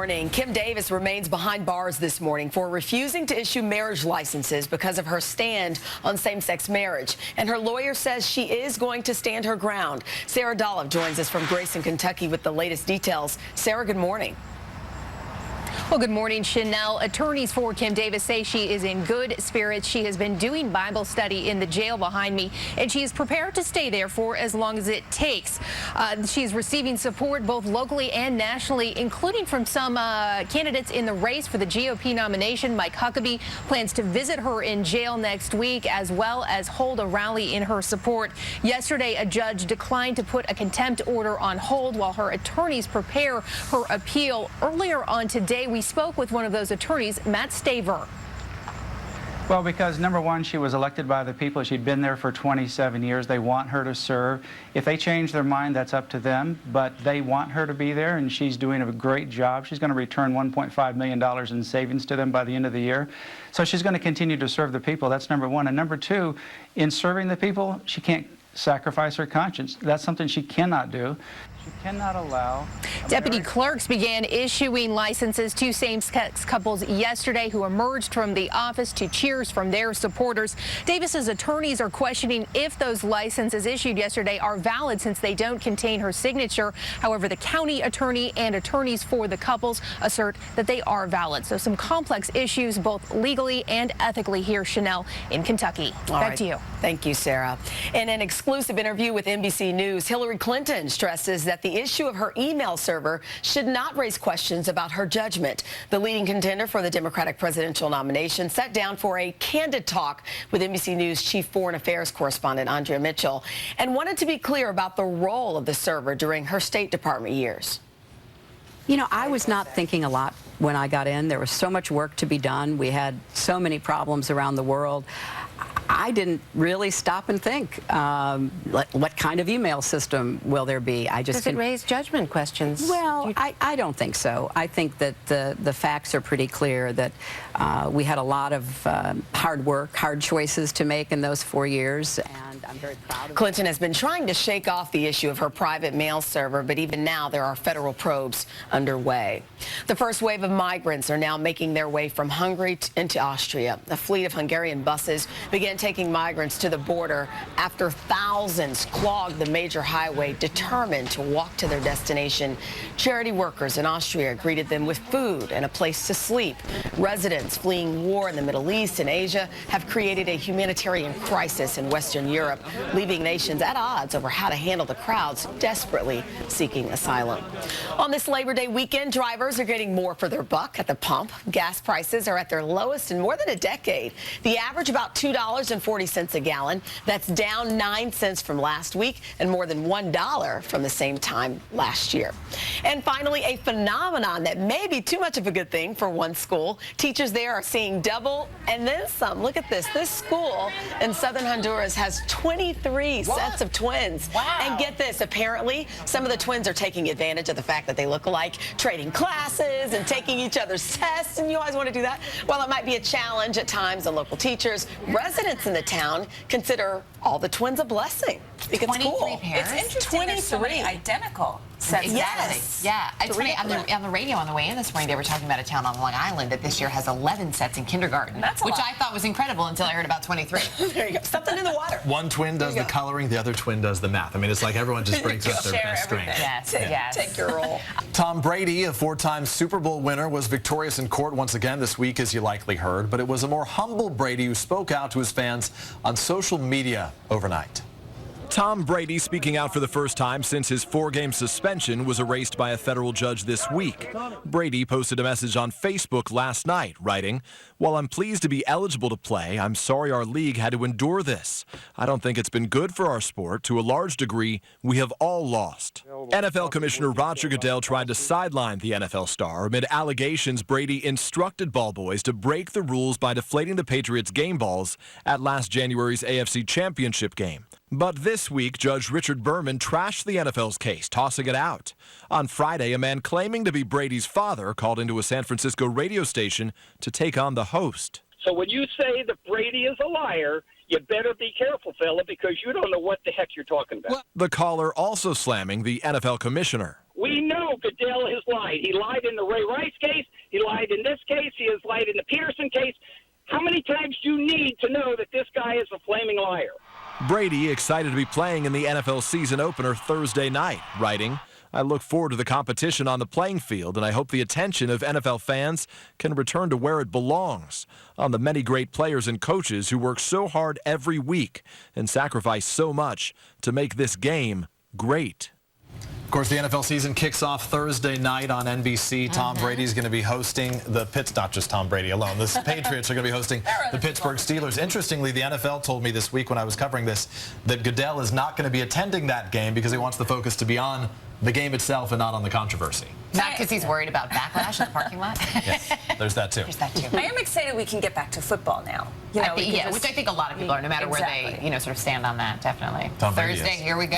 morning. Kim Davis remains behind bars this morning for refusing to issue marriage licenses because of her stand on same-sex marriage. And her lawyer says she is going to stand her ground. Sarah Dolliff joins us from Grayson, Kentucky with the latest details. Sarah, good morning. Well, good morning, Chanel. Attorneys for Kim Davis say she is in good spirits. She has been doing Bible study in the jail behind me, and she is prepared to stay there for as long as it takes. She's receiving support both locally and nationally, including from some candidates in the race for the GOP nomination. Mike Huckabee plans to visit her in jail next week, as well as hold a rally in her support. Yesterday, a judge declined to put a contempt order on hold while her attorneys prepare her appeal. Earlier on today, we spoke with one of those attorneys, Matt Staver. Well, because number one, she was elected by the people. She'd been there for 27 years. They want her to serve. If they change their mind, that's up to them. But they want her to be there, and she's doing a great job. She's going to return $1.5 million in savings to them by the end of the year. So she's going to continue to serve the people. That's number one. And number two, in serving the people, she can't sacrifice her conscience. That's something she cannot do. She cannot allow. Deputy clerks began issuing licenses to same-sex couples yesterday who emerged from the office to cheers from their supporters. Davis's attorneys are questioning if those licenses issued yesterday are valid since they don't contain her signature. However, the county attorney and attorneys for the couples assert that they are valid. So some complex issues both legally and ethically here, Chanel, in Kentucky. Back to you. Thank you, Sarah. In an exclusive interview with NBC News, Hillary Clinton stresses that the issue of her email server should not raise questions about her judgment. The leading contender for the Democratic presidential nomination sat down for a candid talk with NBC News chief foreign affairs correspondent Andrea Mitchell and wanted to be clear about the role of the server during her State Department years. You know, I was not thinking a lot when I got in. There was so much work to be done. We had so many problems around the world. I didn't really stop and think, what kind of email system will there be? Does it raise judgment questions? Well, I don't think so. I think that the facts are pretty clear that we had a lot of hard work, hard choices to make in those 4 years, and I'm very proud of it. Clinton has been trying to shake off the issue of her private mail server, but even now there are federal probes underway. The first wave of migrants are now making their way from Hungary into Austria. A fleet of Hungarian buses began taking migrants to the border after thousands clogged the major highway, determined to walk to their destination. Charity workers in Austria greeted them with food and a place to sleep. Residents fleeing war in the Middle East and Asia have created a humanitarian crisis in Western Europe, leaving nations at odds over how to handle the crowds desperately seeking asylum. On this Labor Day weekend, drivers are getting more for their buck at the pump. Gas prices are at their lowest in more than a decade. The average about $2.40 a gallon. That's down 9 cents from last week and more than $1 from the same time last year. And finally, a phenomenon that may be too much of a good thing for one school. Teachers there are seeing double and then some. Look at this. This school in southern Honduras has 23 sets of twins. Wow. And get this, apparently some of the twins are taking advantage of the fact that they look alike, trading classes and taking each other's tests, and you always want to do that. While it might be a challenge at times, and local teachers, residents in the town consider all the twins a blessing. It's 23 cool. It's interesting there's so many identical sets. Exactly. Yeah. It's funny, on the radio on the way in this morning, they were talking about a town on Long Island that this year has 11 sets in kindergarten, which I thought was incredible until I heard about 23. There you go. Something in the water. One twin does the coloring, the other twin does the math. I mean, it's like everyone just brings out their best strength. Yes. Take your role. Tom Brady, a 4-time Super Bowl winner, was victorious in court once again this week, as you likely heard, but it was a more humble Brady who spoke out to his fans on social media overnight. Tom Brady speaking out for the first time since his 4-game suspension was erased by a federal judge this week. Brady posted a message on Facebook last night, writing, "While I'm pleased to be eligible to play, I'm sorry our league had to endure this. I don't think it's been good for our sport. To a large degree, we have all lost." NFL Commissioner Roger Goodell tried to sideline the NFL star amid allegations Brady instructed ball boys to break the rules by deflating the Patriots' game balls at last January's AFC Championship game. But this week, Judge Richard Berman trashed the NFL's case, tossing it out. On Friday, a man claiming to be Brady's father called into a San Francisco radio station to take on the host. So when you say that Brady is a liar, you better be careful, fella, because you don't know what the heck you're talking about. The caller also slamming the NFL commissioner. We know Goodell has lied. He lied in the Ray Rice case. He lied in this case. He has lied in the Peterson case. How many times do you need to know that this guy is a flaming liar? Brady excited to be playing in the NFL season opener Thursday night, writing, "I look forward to the competition on the playing field, and I hope the attention of NFL fans can return to where it belongs, on the many great players and coaches who work so hard every week and sacrifice so much to make this game great." Of course, the NFL season kicks off Thursday night on NBC. Tom Brady's going to be hosting the not just Tom Brady alone. The Patriots are going to be hosting the Pittsburgh Steelers. Interestingly, the NFL told me this week when I was covering this that Goodell is not going to be attending that game because he wants the focus to be on the game itself and not on the controversy. Not because he's worried about backlash in the parking lot? Yes, there's that too. There's that too. I am excited we can get back to football now. You know, which I think a lot of people are, no matter where they, sort of stand on that, definitely. Tom Brady Thursday, is. here we go.